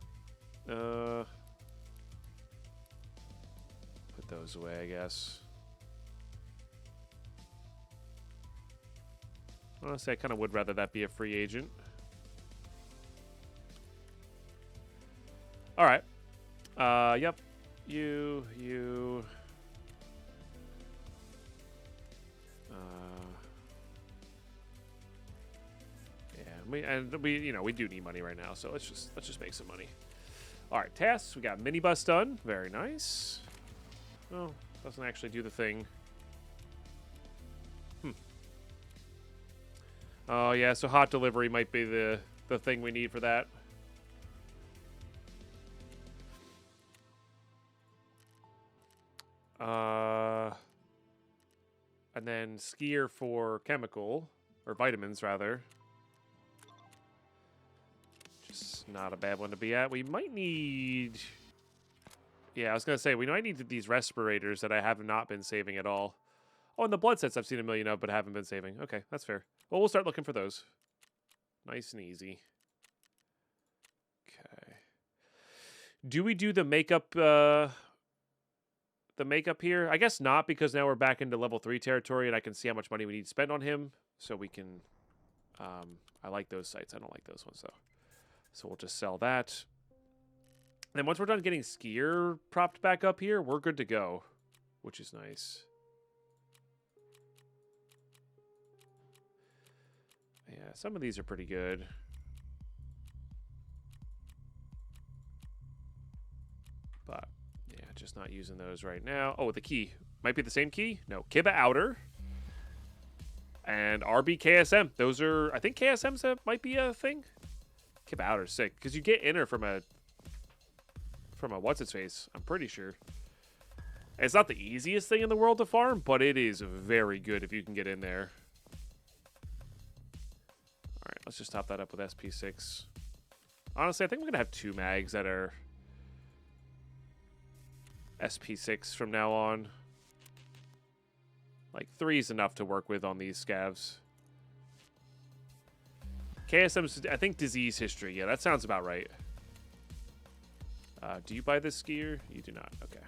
A: Put those away, I guess. Honestly, I kind of would rather that be a free agent. All right. Yep. You. Yeah, we do need money right now, so let's just make some money. All right, tasks. We got minibus done. Very nice. Oh, doesn't actually do the thing. Oh, yeah, so hot delivery might be the thing we need for that. And then skier for chemical, or vitamins, rather. Just not a bad one to be at. We might need... Yeah, I was going to say, we might need these respirators that I have not been saving at all. Oh, and the blood sets I've seen a million of, but haven't been saving. Okay, that's fair. Well, we'll start looking for those. Nice and easy. Okay. Do we do the makeup here? I guess not, because now we're back into level 3 territory, and I can see how much money we need to spend on him. So we can... I like those sites. I don't like those ones, though. So we'll just sell that. And then once we're done getting skier propped back up here, we're good to go, which is nice. Yeah, some of these are pretty good. But, yeah, just not using those right now. Oh, the key. Might be the same key? No. Kiba Outer. And RB KSM. Those are... I think KSMs might be a thing. Kiba Outer's sick. Because you get inner from a what's-its-face. I'm pretty sure. It's not the easiest thing in the world to farm, but it is very good if you can get in there. Alright, let's just top that up with SP6. Honestly, I think we're going to have 2 mags that are SP6 from now on. Like, 3 is enough to work with on these scavs. KSM's, I think, disease history. Yeah, that sounds about right. Do you buy this skier? You do not. Okay.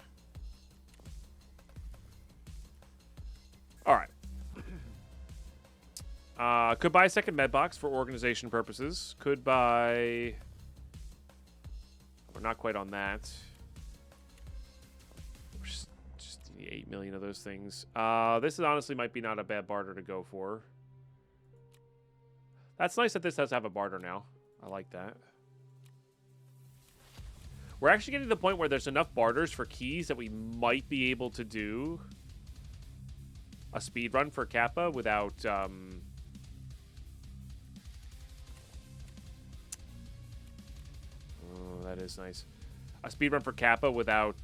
A: All right. Could buy a second med box for organization purposes. Could buy... We're not quite on that. 8 million of those things. This is honestly might be not a bad barter to go for. That's nice that this does have a barter now. I like that. We're actually getting to the point where there's enough barters for keys that we might be able to do a speed run for Kappa without... Oh, that is nice. A speed run for Kappa without...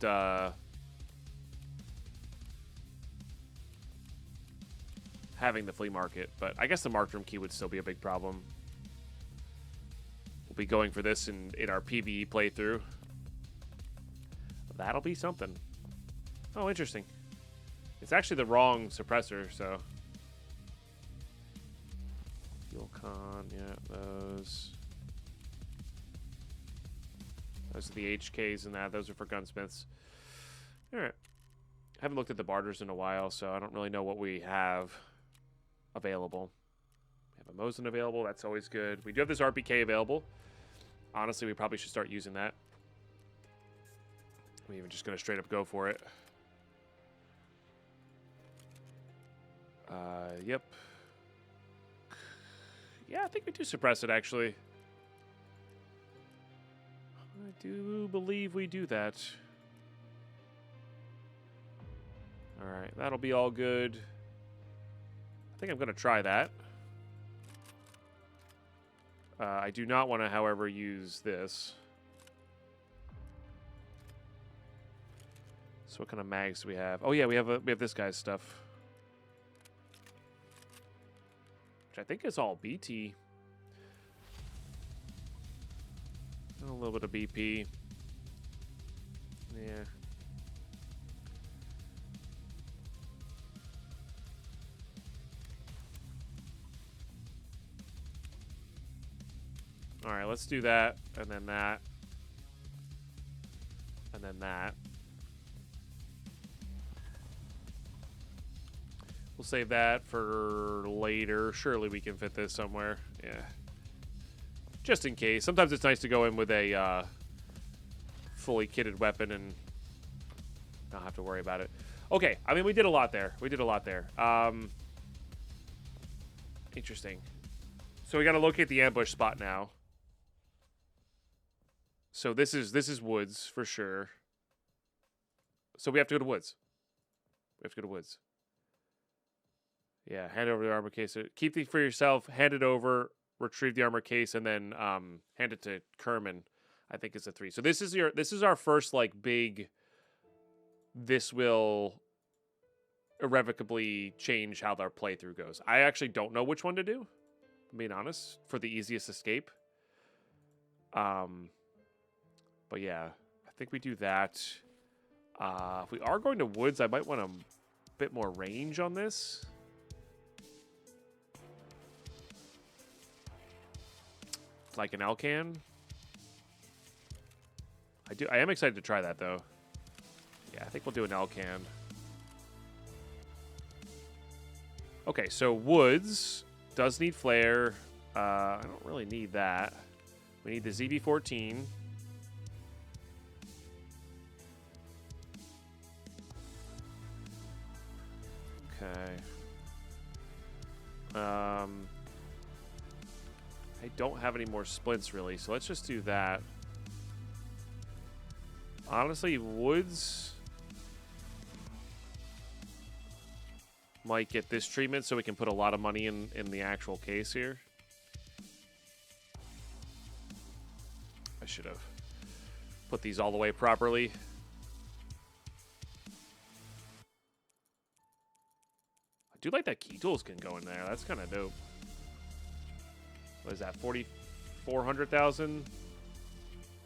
A: having the flea market, but I guess the marked room key would still be a big problem. We'll be going for this in our PvE playthrough. That'll be something. Oh, interesting. It's actually the wrong suppressor, so... Fuel con, yeah, those. Those are the HKs and that. Those are for gunsmiths. Alright. I haven't looked at the barters in a while, so I don't really know what we have available. We have a Mosin available. That's always good. We do have this RPK available. Honestly, we probably should start using that. I'm even just going to straight up go for it. Yep. Yeah, I think we do suppress it, actually. I do believe we do that. Alright, that'll be all good. I think I'm going to try that. I do not want to, however, use this. So what kind of mags do we have? Oh yeah, we have this guy's stuff, which I think is all BT. A little bit of BP. Yeah. All right, let's do that, and then that, and then that. We'll save that for later. Surely we can fit this somewhere. Yeah. Just in case. Sometimes it's nice to go in with a fully kitted weapon and not have to worry about it. Okay, I mean, we did a lot there. We did a lot there. Interesting. So we got to locate the ambush spot now. So this is woods for sure. So we have to go to woods. We have to go to woods. Yeah, hand over the armor case. Keep it for yourself. Hand it over. Retrieve the armor case, and then hand it to Kerman. I think is a 3. So this is our first like big. This will irrevocably change how their playthrough goes. I actually don't know which one to do. I'm being honest, for the easiest escape. But yeah, I think we do that. If we are going to woods, I might want a bit more range on this. Like an Elcan. I am excited to try that though. Yeah, I think we'll do an Elcan. Okay, so woods does need flare. I don't really need that. We need the ZV-14. Okay. I don't have any more splints really, so let's just do that. Honestly, woods might get this treatment so we can put a lot of money in the actual case here. I should have put these all the way properly. I do like that key tools can go in there. That's kind of dope. What is that, 400,000?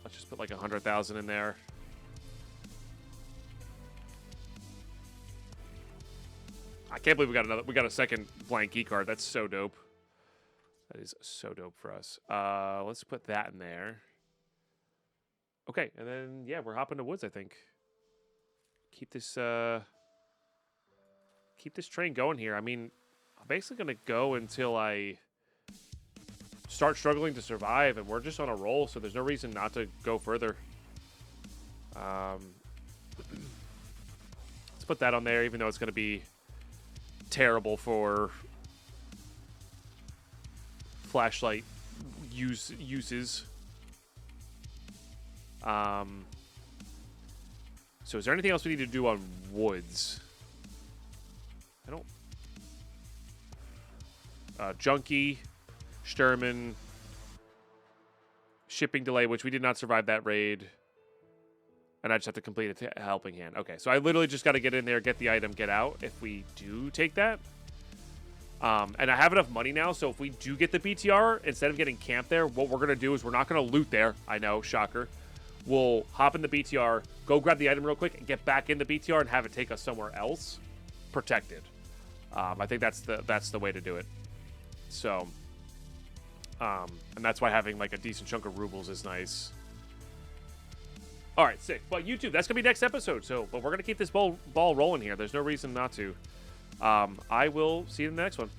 A: Let's just put like 100,000 in there. I can't believe we got a second blank key card. That's so dope. That is so dope for us. Let's put that in there. Okay, and then yeah, we're hopping to woods, I think. Keep this train going here. I mean, I'm basically gonna go until I start struggling to survive, and we're just on a roll, so there's no reason not to go further. Let's put that on there, even though it's going to be terrible for flashlight uses. So is there anything else we need to do on woods? I don't... Junkie, Sturman, shipping delay, which we did not survive that raid. And I just have to complete a helping hand. Okay, so I literally just got to get in there, get the item, get out if we do take that. And I have enough money now, so if we do get the BTR, instead of getting camped there, what we're going to do is we're not going to loot there. I know, shocker. We'll hop in the BTR, go grab the item real quick, and get back in the BTR and have it take us somewhere else protected. I think that's the way to do it. So, and that's why having like a decent chunk of rubles is nice. All right, sick. But YouTube, that's gonna be next episode. So, but we're gonna keep this ball rolling here. There's no reason not to. I will see you in the next one.